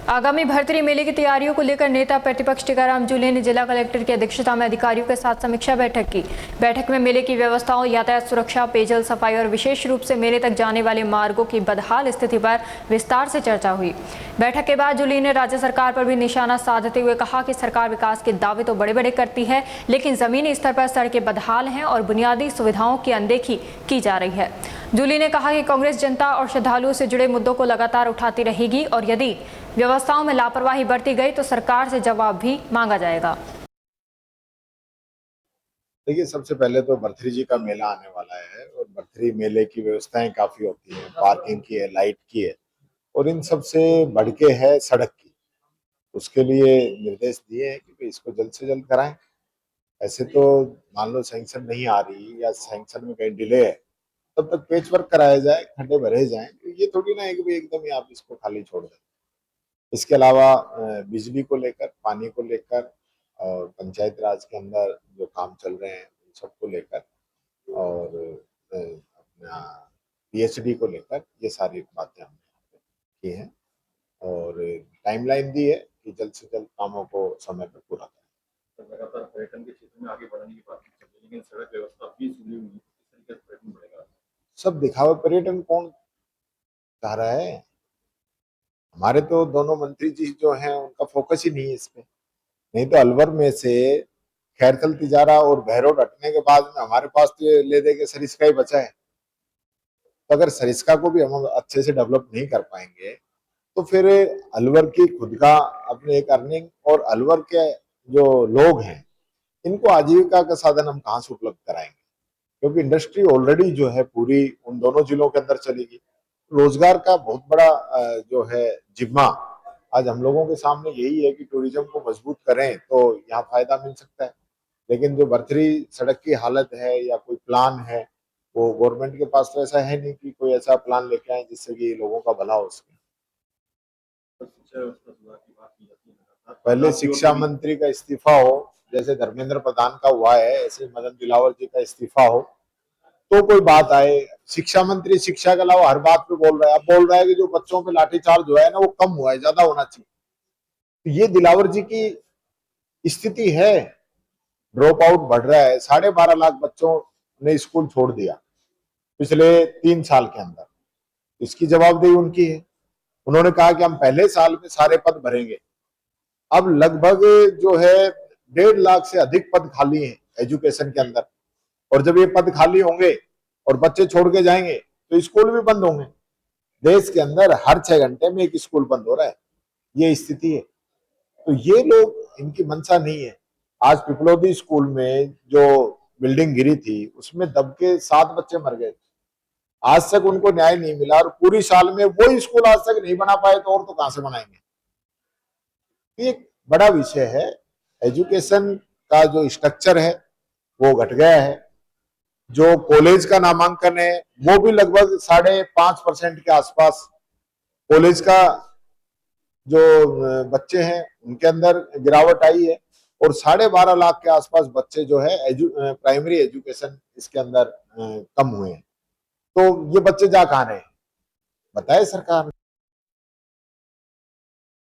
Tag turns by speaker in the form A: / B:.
A: आगामी भर्तरी मेले की तैयारियों को लेकर नेता प्रतिपक्ष टीकाराम जूली ने जिला कलेक्टर की अध्यक्षता में अधिकारियों के साथ समीक्षा बैठक की। बैठक में मेले की व्यवस्थाओं, यातायात सुरक्षा, पेयजल सफाई और विशेष रूप से मेले तक जाने वाले मार्गों की बदहाल स्थिति पर विस्तार से चर्चा हुई। बैठक के बाद जूली ने राज्य सरकार पर भी निशाना साधते हुए कहा कि सरकार विकास के दावे तो बड़े बड़े करती है, लेकिन जमीनी स्तर पर सड़कें बदहाल हैं और बुनियादी सुविधाओं की अनदेखी की जा रही है। जूली ने कहा कि कांग्रेस जनता और श्रद्धालुओं से जुड़े मुद्दों को लगातार उठाती रहेगी और यदि व्यवस्थाओं में लापरवाही बरती गई तो सरकार से जवाब भी मांगा जाएगा।
B: देखिए, सबसे पहले तो भर्तरी जी का मेला आने वाला है और भर्तरी मेले की व्यवस्थाएं काफी होती हैं, पार्किंग की है, लाइट की है और इन सबसे बढ़ के है सड़क की। उसके लिए निर्देश दिए हैं कि इसको जल्द से जल्द कराएं। ऐसे तो मान लो सैंक्शन नहीं आ रही या सैंक्शन में कहीं डिले है, तब तक पेच वर्क कराया जाए, खड्डे भरे जाएं। ये थोड़ी ना है कि एकदम ही आप इसको खाली छोड़ दें। इसके अलावा बिजली को लेकर, पानी को लेकर और पंचायत राज के अंदर जो काम चल रहे हैं उन सबको लेकर और अपना पीएचडी को लेकर ये सारी बातें हमने की हैं और टाइमलाइन दी है कि जल्द से जल्द कामों को समय पर पूरा करें।
C: तो लगातार पर्यटन के क्षेत्र में आगे बढ़ने की बात चल रही है, लेकिन सड़क व्यवस्था भी सुनी हुई है, किस तरीके से पर्यटन बढ़ेगा?
B: सब दिखावा पर्यटन कौन चाह रहा है? हमारे तो दोनों मंत्री जी जो हैं उनका फोकस ही नहीं है इस पे। नहीं तो अलवर में से खैरकल तिजारा और भैरोड हटने के बाद में हमारे पास तो ये ले दे के सरिस्का ही बचा है। तो अगर सरिस्का को भी हम अच्छे से डेवलप नहीं कर पाएंगे तो फिर अलवर की खुद का अपने एक अर्निंग और अलवर के जो लोग हैं इनको आजीविका का साधन हम कहाँ से उपलब्ध कराएंगे? क्योंकि इंडस्ट्री ऑलरेडी जो है पूरी उन दोनों जिलों के अंदर चलेगी। रोजगार का बहुत बड़ा जो है जिम्मा आज हम लोगों के सामने यही है कि टूरिज्म को मजबूत करें तो यहाँ फायदा मिल सकता है। लेकिन जो भर्तरी सड़क की हालत है या कोई प्लान है, वो गवर्नमेंट के पास तो ऐसा है नहीं कि कोई ऐसा प्लान लेके आए जिससे कि लोगों का भला हो सके। पहले शिक्षा मंत्री का इस्तीफा हो, जैसे धर्मेंद्र प्रधान का हुआ है, ऐसे मदन दिलावर जी का इस्तीफा हो तो कोई बात आए। शिक्षा मंत्री शिक्षा के अलावा हर बात पे बोल रहा है। अब बोल रहा है कि जो बच्चों पे लाठीचार्ज हुआ है ना वो कम हुआ है, ज्यादा होना चाहिए। तो ये दिलावर जी की स्थिति है। ड्रॉप आउट बढ़ रहा है, 12.5 लाख बच्चों ने स्कूल छोड़ दिया पिछले 3 साल के अंदर। इसकी जवाबदेही उनकी है। उन्होंने कहा कि हम पहले साल में सारे पद भरेंगे। अब लगभग जो है 1.5 लाख से अधिक पद खाली हैं एजुकेशन के अंदर। और जब ये पद खाली होंगे और बच्चे छोड़ के जाएंगे तो स्कूल भी बंद होंगे। देश के अंदर हर 6 घंटे में एक स्कूल बंद हो रहा है, ये स्थिति है। तो ये लोग, इनकी मंशा नहीं है। आज पिपलोदी स्कूल में जो बिल्डिंग गिरी थी उसमें दब के 7 बच्चे मर गए। आज तक उनको न्याय नहीं मिला और पूरी साल में वो स्कूल आज तक नहीं बना पाए तो और तो कहां से बनाएंगे? ये एक बड़ा विषय है। एजुकेशन का जो स्ट्रक्चर है वो घट गया है। जो कॉलेज का नामांकन है वो भी लगभग 5.5% के आसपास कॉलेज का जो बच्चे हैं उनके अंदर गिरावट आई है और 12.5 लाख के आसपास बच्चे जो है प्राइमरी एजुकेशन इसके अंदर कम हुए हैं। तो ये बच्चे जा कहां रहे हैं बताए सरकार।